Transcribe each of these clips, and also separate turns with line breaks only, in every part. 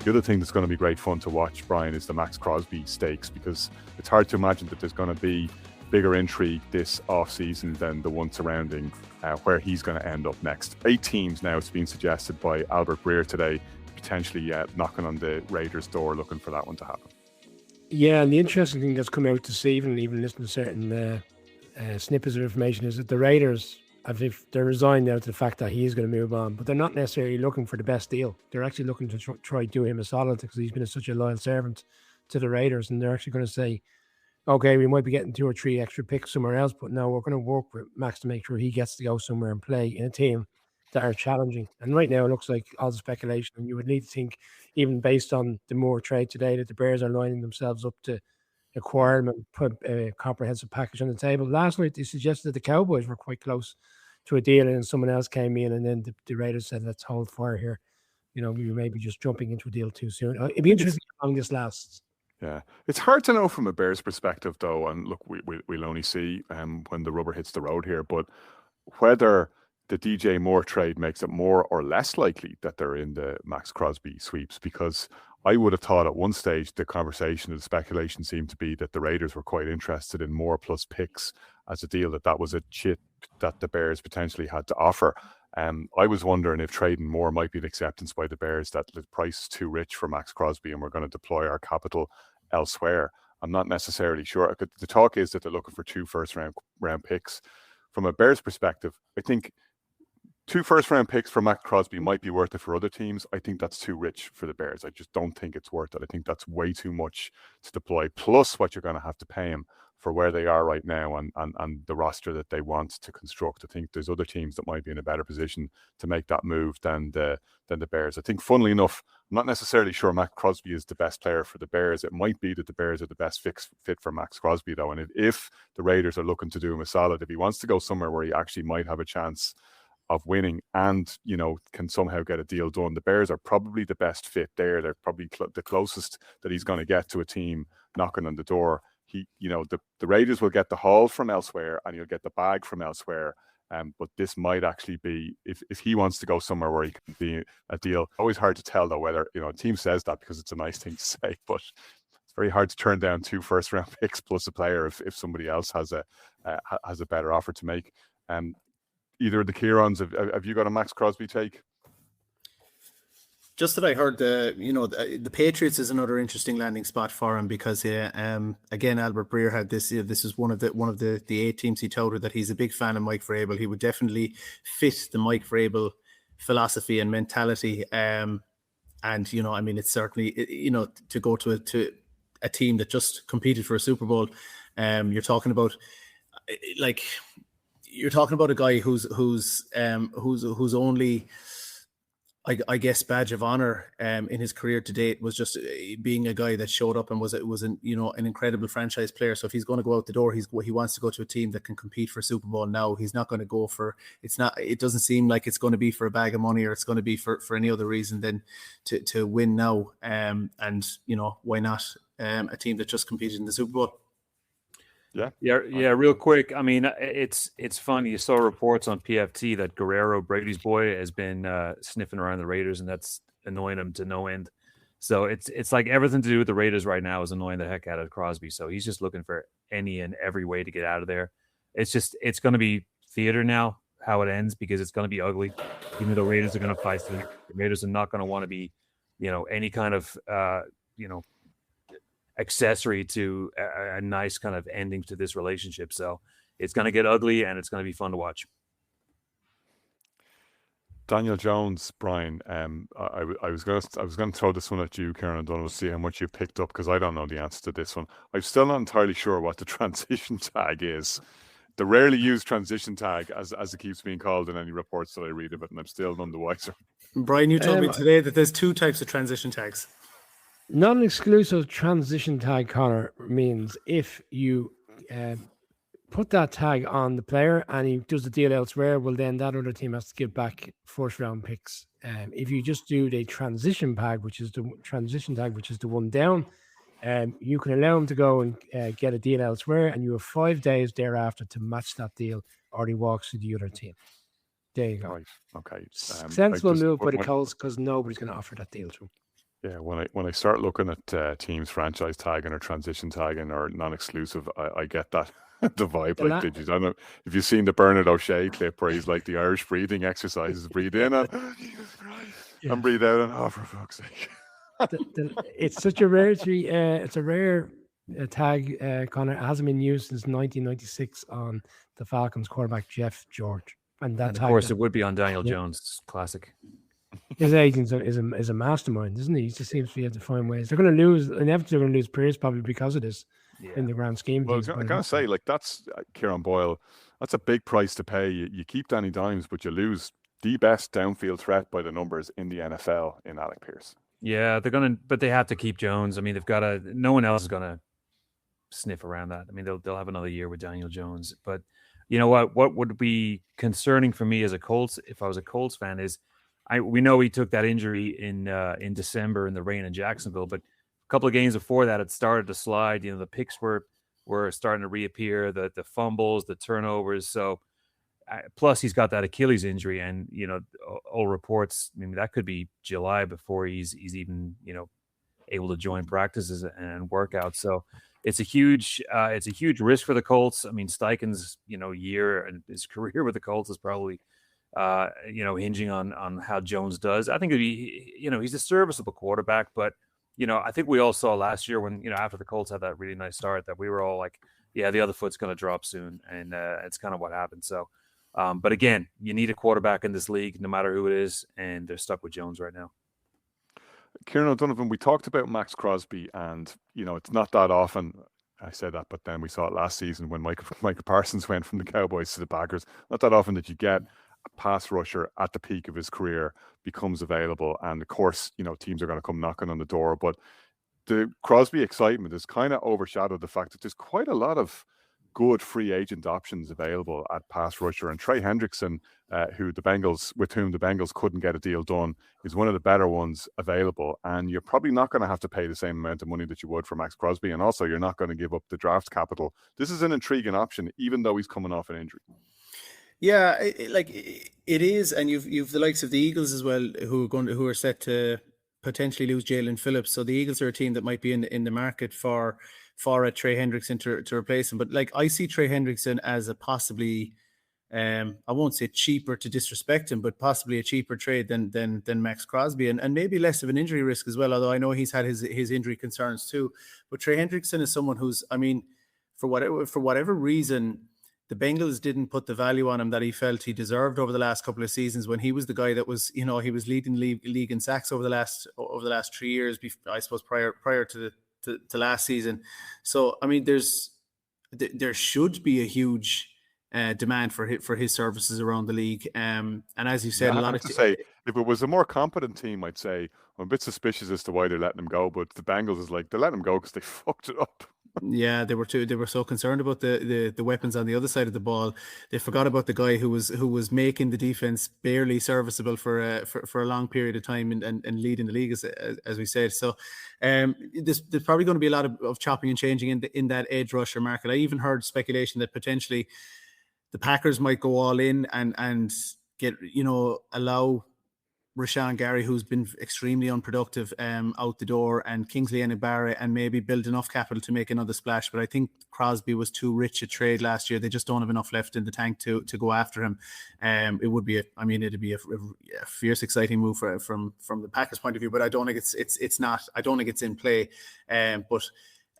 The other thing that's going to be great fun to watch, Brian, is the Max Crosby stakes, because it's hard to imagine that there's going to be bigger intrigue this off-season than the one surrounding where he's going to end up next. 8 teams now, it's been suggested by Albert Breer today, potentially knocking on the Raiders' door looking for that one to happen.
Yeah, and the interesting thing that's come out this evening, even listening to certain snippets of information, is that the Raiders, as if they're resigned now to the fact that he is going to move on, but they're not necessarily looking for the best deal. They're actually looking to try to do him a solid because he's been such a loyal servant to the Raiders, and they're actually going to say, okay, we might be getting 2 or 3 extra picks somewhere else, but no, we're going to work with Max to make sure he gets to go somewhere and play in a team that are challenging. And right now it looks like all the speculation, and you would need to think, even based on the Moore trade today, that the Bears are lining themselves up to acquire him and put a comprehensive package on the table. Last night they suggested that the Cowboys were quite close to a deal, and someone else came in, and then the Raiders said, let's hold fire here. We may be just jumping into a deal too soon. It'd be interesting how long this lasts.
Yeah, it's hard to know from a Bears perspective, though, and look, we'll only see when the rubber hits the road here, but whether the DJ Moore trade makes it more or less likely that they're in the Max Crosby sweeps, because I would have thought at one stage the conversation and the speculation seemed to be that the Raiders were quite interested in Moore plus picks as a deal, that was a chip that the Bears potentially had to offer. I was wondering if trading Moore might be an acceptance by the Bears that the price is too rich for Max Crosby and we're going to deploy our capital elsewhere. I'm not necessarily sure. The talk is that they're looking for 2 first-round picks. From a Bears perspective, I think 2 first-round picks for Max Crosby might be worth it for other teams. I think that's too rich for the Bears. I just don't think it's worth it. I think that's way too much to deploy, plus what you're going to have to pay him for where they are right now and the roster that they want to construct. I think there's other teams that might be in a better position to make that move than the Bears. I think, funnily enough, I'm not necessarily sure Max Crosby is the best player for the Bears. It might be that the Bears are the best fit for Max Crosby, though. And if the Raiders are looking to do him a solid, if he wants to go somewhere where he actually might have a chance of winning and, can somehow get a deal done, the Bears are probably the best fit there. They're probably the closest that he's going to get to a team knocking on the door. The Raiders will get the haul from elsewhere and you'll get the bag from elsewhere. But this might actually be, if he wants to go somewhere where he can be a deal. Always hard to tell, though, whether, a team says that because it's a nice thing to say, but it's very hard to turn down 2 first-round picks plus a player if somebody else has a better offer to make. Either of the Kierans, have you got a Max Crosby take?
Just that I heard the Patriots is another interesting landing spot for him because again, Albert Breer had this. This is one of the 8 teams he told her that he's a big fan of Mike Vrabel. He would definitely fit the Mike Vrabel philosophy and mentality. It's certainly to go to a team that just competed for a Super Bowl. You're talking about a guy who's only, I guess, badge of honor in his career to date was just being a guy that showed up and was an incredible franchise player. So if he's going to go out the door, he wants to go to a team that can compete for Super Bowl now. He's not going to go for, it doesn't seem like it's going to be for a bag of money or it's going to be for any other reason than to win now. Why not a team that just competed in the Super Bowl?
Yeah. Real quick. I mean, it's funny. You saw reports on PFT that Guerrero, Brady's boy, has been sniffing around the Raiders, and that's annoying him to no end. So it's like everything to do with the Raiders right now is annoying the heck out of Crosby. So he's just looking for any and every way to get out of there. It's going to be theater now how it ends because it's going to be ugly. Even though the Raiders are going to fight through, the Raiders are not going to want to be, any kind of accessory to a nice kind of ending to this relationship. So it's going to get ugly and it's going to be fun to watch.
Daniel Jones, Brian, I was going to throw this one at you, Kieran, and we'll see how much you picked up because I don't know the answer to this one. I'm still not entirely sure what the transition tag is. The rarely used transition tag, as it keeps being called in any reports that I read of it, and I'm still none the wiser.
Brian, you told me today that there's 2 types of transition tags.
Non-exclusive transition tag, Connor, means if you put that tag on the player and he does the deal elsewhere, well, then that other team has to give back first-round picks. If you just do the transition tag, which is the one down, you can allow him to go and get a deal elsewhere, and you have 5 days thereafter to match that deal, or he walks to the other team. There you go.
Right. Okay.
Sensible move by the Colts because nobody's going to offer that deal to him.
Yeah, when I start looking at teams franchise tagging or transition tagging or non-exclusive, I get that the vibe. Like, did you? I don't know if you've seen the Bernard O'Shea clip where he's like the Irish breathing exercises: breathe in and breathe out, and oh, for fuck's sake!
It's such a rarity. It's a rare tag, Connor. It hasn't been used since 1996 on the Falcons quarterback Jeff George, and
of course it would be on Daniel Jones. Classic.
His agent is a mastermind, isn't he? He just seems to be able to find ways. They're going to lose. Inevitably, they're going to lose players probably because of this. In the grand scheme.
Well, I gotta say, like, that's Kieran Boyle. That's a big price to pay. You keep Danny Dimes, but you lose the best downfield threat by the numbers in the NFL in Alec Pierce.
Yeah, but they have to keep Jones. I mean, they've got to. No one else is gonna sniff around that. I mean, they'll have another year with Daniel Jones. But you know what? What would be concerning for me as a Colts, if I was a Colts fan, is we know he took that injury in December in the rain in Jacksonville, but a couple of games before that, it started to slide. You know, the picks were starting to reappear, the fumbles, the turnovers. So, plus he's got that Achilles injury, and you know, all reports. I mean, that could be July before he's even able to join practices and workouts. So, it's a huge risk for the Colts. I mean, Steichen's year and his career with the Colts is probably hinging on how Jones does. I think he's a serviceable quarterback, but I think we all saw last year when, after the Colts had that really nice start, that we were all like, yeah, the other foot's going to drop soon. And it's kind of what happened. So, but again, you need a quarterback in this league, no matter who it is. And they're stuck with Jones right now.
Kieran O'Donovan, we talked about Max Crosby, and, it's not that often. I said that, but then we saw it last season when Michael Parsons went from the Cowboys to the Packers. Not that often that you get a pass rusher at the peak of his career becomes available, and of course, teams are going to come knocking on the door. But the Crosby excitement has kind of overshadowed the fact that there's quite a lot of good free agent options available at pass rusher. And Trey Hendrickson, with whom the Bengals couldn't get a deal done, is one of the better ones available. And you're probably not going to have to pay the same amount of money that you would for Max Crosby, and also you're not going to give up the draft capital. This is an intriguing option, even though he's coming off an injury.
Yeah, it is, and you've the likes of the Eagles as well, who are set to potentially lose Jalen Phillips. So the Eagles are a team that might be in the market for a Trey Hendrickson to replace him. But like, I see Trey Hendrickson as a possibly, I won't say cheaper to disrespect him, but possibly a cheaper trade than Max Crosby, and maybe less of an injury risk as well. Although I know he's had his injury concerns too. But Trey Hendrickson is someone who's, I mean, for whatever reason, the Bengals didn't put the value on him that he felt he deserved over the last couple of seasons, when he was the guy that was, he was leading the league in sacks over the last 3 years, I suppose, prior to last season. So, I mean, there should be a huge demand for his services around the league. And as you said,
if it was a more competent team, I'd say I'm a bit suspicious as to why they're letting him go. But the Bengals is like, they're letting him go because they fucked it up.
Yeah, they were so concerned about the weapons on the other side of the ball. They forgot about the guy who was making the defense barely serviceable for a long period of time and leading the league, as we said. So there's probably going to be a lot of chopping and changing in that edge rusher market. I even heard speculation that potentially the Packers might go all in and get, allow Rashawn Gary, who's been extremely unproductive, out the door, and Kingsley Enagbare, and maybe build enough capital to make another splash. But I think Crosby was too rich a trade last year. They just don't have enough left in the tank to go after him. It'd be a fierce, exciting move from the Packers' point of view. But I don't think it's not. I don't think it's in play.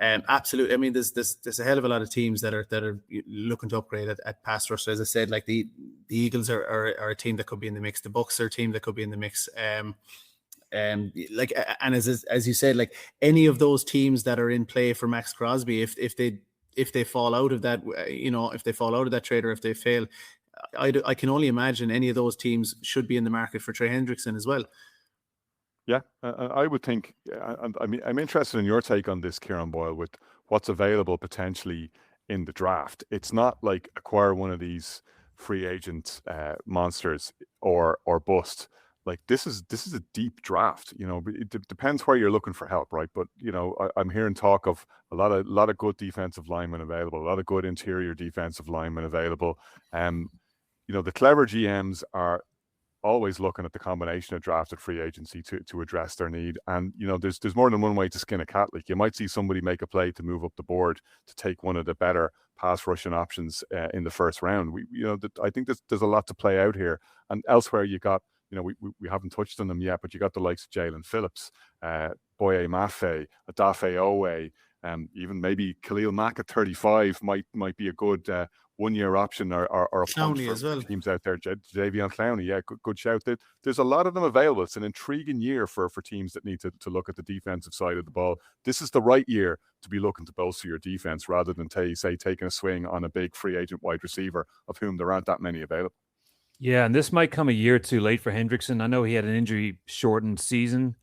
Absolutely. I mean, there's a hell of a lot of teams that are looking to upgrade at pass rush. As I said, like the Eagles are a team that could be in the mix. The Bucs are a team that could be in the mix. And as you said, like any of those teams that are in play for Max Crosby, if they fall out of that, if they fall out of that trade, or if they fail, I can only imagine any of those teams should be in the market for Trey Hendrickson as well.
Yeah, I would think. I'm interested in your take on this, Kieran Boyle, with what's available potentially in the draft. It's not like acquire one of these free agent monsters or bust. Like this is a deep draft. It depends where you're looking for help, right? But I'm hearing talk of a lot of good defensive linemen available, a lot of good interior defensive linemen available. The clever GMs are always looking at the combination of drafted free agency to address their need. And, there's more than one way to skin a cat. Like, you might see somebody make a play to move up the board to take one of the better pass rushing options in the first round. I think there's a lot to play out here. And elsewhere you got, we haven't touched on them yet, but you got the likes of Jalen Phillips, Boye Mafe, Adafe Owe, even maybe Khalil Mack at 35 might be a good 1-year option or a punch for
as well.
Teams out there. Jadeveon Clowney, yeah, good shout. There's a lot of them available. It's an intriguing year for teams that need to look at the defensive side of the ball. This is the right year to be looking to bolster your defense rather than taking a swing on a big free agent wide receiver of whom there aren't that many available.
Yeah, and this might come a year too late for Hendrickson. I know he had an injury-shortened season.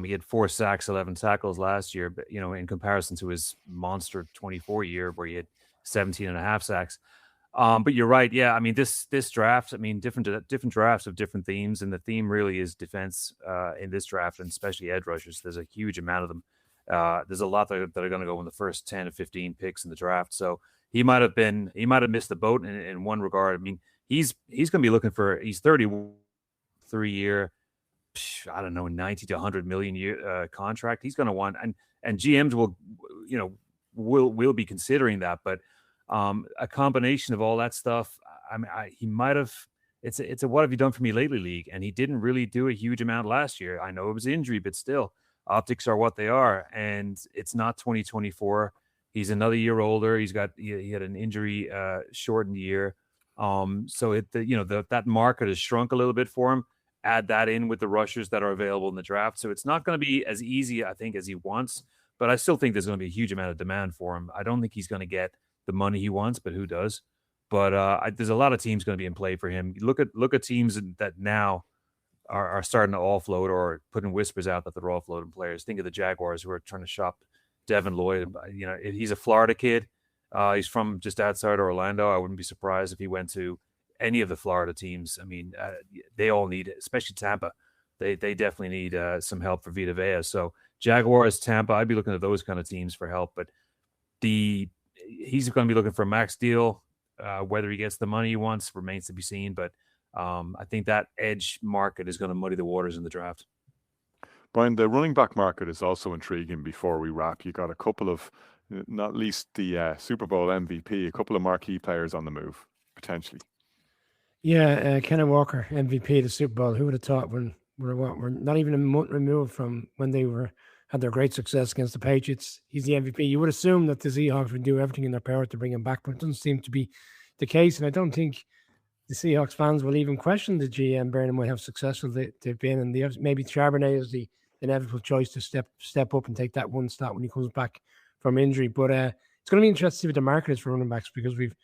He had 4 sacks, 11 tackles last year, but in comparison to his monster 24 year where he had 17 and a half sacks. But you're right. Yeah, I mean this draft. I mean different drafts have different themes, and the theme really is defense in this draft, and especially edge rushers. There's a huge amount of them. There's a lot that are going to go in the first 10 to 15 picks in the draft. So he might have missed the boat in one regard. I mean, he's going to be looking for. He's 33 year. I don't know, 90 to 100 million year contract. He's going to want, and GMs will be considering that, but a combination of all that stuff. I mean, he might have. It's a what have you done for me lately league, and he didn't really do a huge amount last year. I know it was injury, but still, optics are what they are, and it's not 2024. He's another year older. He had an injury shortened year, so that market has shrunk a little bit for him. Add that in with the rushers that are available in the draft. So it's not going to be as easy, I think, as he wants, but I still think there's going to be a huge amount of demand for him. I don't think he's going to get the money he wants, but who does? But there's a lot of teams going to be in play for him. Look at teams that now are starting to offload or putting whispers out that they're offloading players. Think of the Jaguars who are trying to shop Devin Lloyd. He's a Florida kid. He's from just outside Orlando. I wouldn't be surprised if he went to any of the Florida teams. I mean, they all need it, especially Tampa. They definitely need some help for Vita Vea. So Jaguars, Tampa, I'd be looking at those kind of teams for help. But he's going to be looking for a max deal. Whether he gets the money he wants remains to be seen. But I think that edge market is going to muddy the waters in the draft.
Brian, the running back market is also intriguing. Before we wrap, you got a couple of, not least the Super Bowl MVP, a couple of marquee players on the move potentially.
Yeah, Kenneth Walker, MVP of the Super Bowl. Who would have thought we're not even a month removed from when they had their great success against the Patriots. He's the MVP. You would assume that the Seahawks would do everything in their power to bring him back, but it doesn't seem to be the case. And I don't think the Seahawks fans will even question the GM, bearing in mind how successful they've been. And maybe Charbonnet is the inevitable choice to step up and take that one stop when he comes back from injury. But it's going to be interesting to see what the market is for running backs, because we've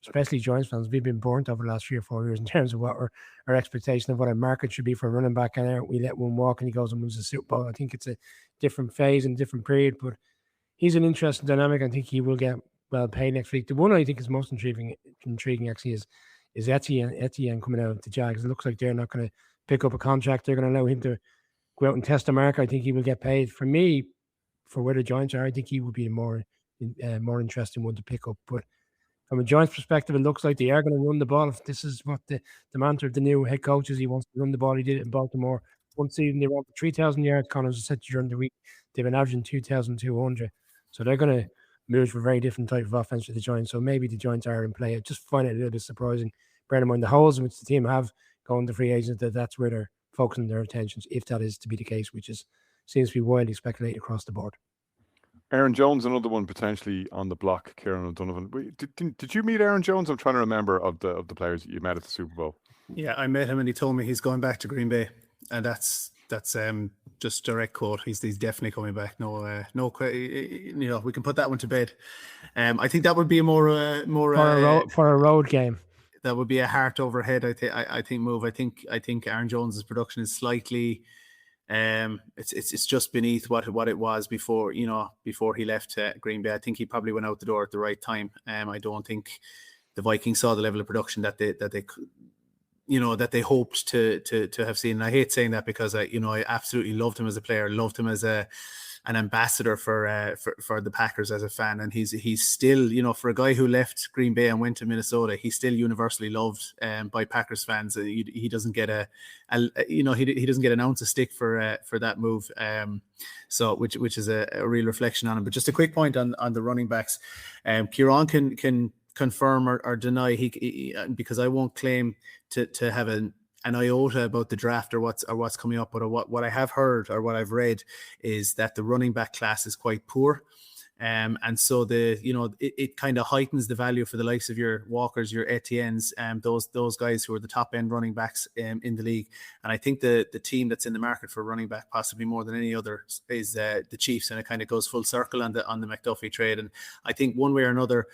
especially Giants fans, we've been burnt over the last 3 or 4 years in terms of what our expectation of what our market should be for a running back. And we let one walk and he goes and wins the Super Bowl. I think it's a different phase and different period, but he's an interesting dynamic. I think he will get well paid next week. The one I think is most intriguing actually is Etienne coming out of the Jags. It looks like they're not going to pick up a contract. They're going to allow him to go out and test the market. I think he will get paid. For me, for where the Giants are, I think he would be a more interesting one to pick up. But from a Giants perspective, it looks like they are going to run the ball. If this is what the mantra of the new head coach is, he wants to run the ball. He did it in Baltimore. One season they ran for 3,000 yards. Connors said during the week they've been averaging 2,200. So they're going to move for a very different type of offense to the Giants. So maybe the Giants are in play. I just find it a little bit surprising, bearing in mind the holes in which the team have going to free agents, that's where they're focusing their attentions, if that is to be the case, which seems to be widely speculated across the board.
Aaron Jones, another one potentially on the block. Kieran O'Donovan. Did you meet Aaron Jones? I'm trying to remember of the players that you met at the Super Bowl. Yeah,
I met him and he told me he's going back to Green Bay, and that's just direct quote. He's definitely coming back. No, we can put that one to bed. I think that would be a more
for a road game.
That would be a heart over head. I think move. I think Aaron Jones's production is slightly. It's just beneath what it was before he left Green Bay. I think he probably went out the door at the right time. I don't think the Vikings saw the level of production that they hoped to have seen. And I hate saying that because I absolutely loved him as a player, loved him as a an ambassador for the Packers as a fan, and he's still, you know, for a guy who left Green Bay and went to Minnesota, he's still universally loved by Packers fans. He doesn't get he doesn't get an ounce of stick for that move, so which is a real reflection on him. But just a quick point on the running backs, Kieran can confirm or deny he because I won't claim to have an iota about the draft or what's coming up, but what I have heard or what I've read is that the running back class is quite poor. And so it kind of heightens the value for the likes of your Walkers, your Etiennes, those guys who are the top end running backs in the league. And I think the team that's in the market for running back, possibly more than any other, is the Chiefs, and it kind of goes full circle on the McDuffie trade. And I think one way or another,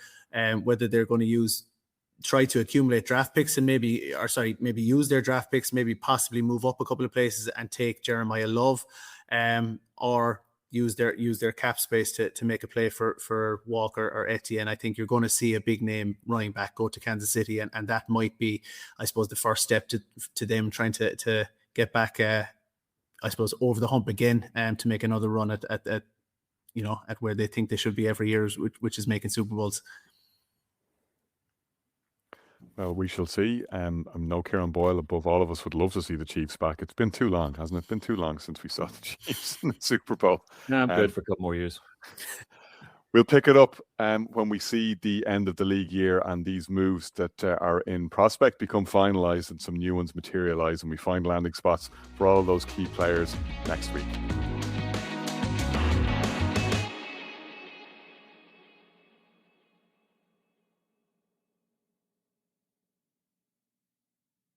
whether they're going to try to accumulate draft picks and maybe use their draft picks, maybe possibly move up a couple of places and take Jeremiah Love, or use their cap space to make a play for Walker or Etienne. I think you're going to see a big name running back go to Kansas City, and that might be, I suppose, the first step to them trying to get back, I suppose, over the hump again, to make another run at where they think they should be every year, which is making Super Bowls.
Well, we shall see. I'm no Kieran Boyle. Above all of us would love to see the Chiefs back. It's been too long, hasn't it? Been too long since we saw the Chiefs in the Super Bowl.
No, I'm good for a couple more years.
We'll pick it up when we see the end of the league year and these moves that are in prospect become finalised and some new ones materialise, and we find landing spots for all of those key players next week.